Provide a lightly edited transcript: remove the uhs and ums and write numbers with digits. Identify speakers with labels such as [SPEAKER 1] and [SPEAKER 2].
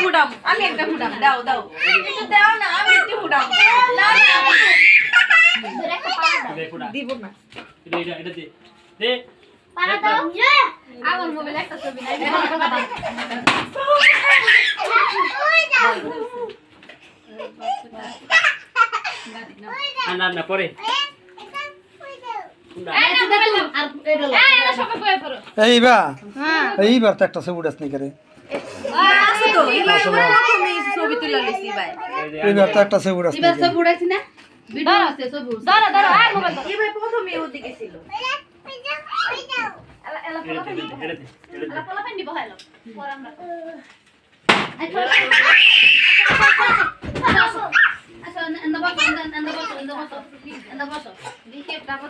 [SPEAKER 1] ফুটাম দাও দাও একটু দাও না আমি একটু ফুটাম না না দিব না
[SPEAKER 2] এটা দে দে
[SPEAKER 3] পারা দাও আমার মোবাইল একটা ছবি নাই
[SPEAKER 2] না না পরে
[SPEAKER 4] এইবার তো একটা ছবি উঠাস নি করে
[SPEAKER 1] আছে তো প্রথমে ছবি তুলে লইছি ভাই
[SPEAKER 4] এইবার তো একটা ছবি উঠাস নি
[SPEAKER 3] এবার সব উড়াইছি না ভিডিও আছে সব দাঁড়া দাঁড়া আর মোবাইল দাও
[SPEAKER 1] এই ভাই প্রথমে ওদিকে ছিল
[SPEAKER 3] এলা পোলা পেনি
[SPEAKER 2] এটা দে
[SPEAKER 3] এলা পোলা পেনি বহাইলো পর আমরা আচ্ছা এন্ড বাস দেখি টাকা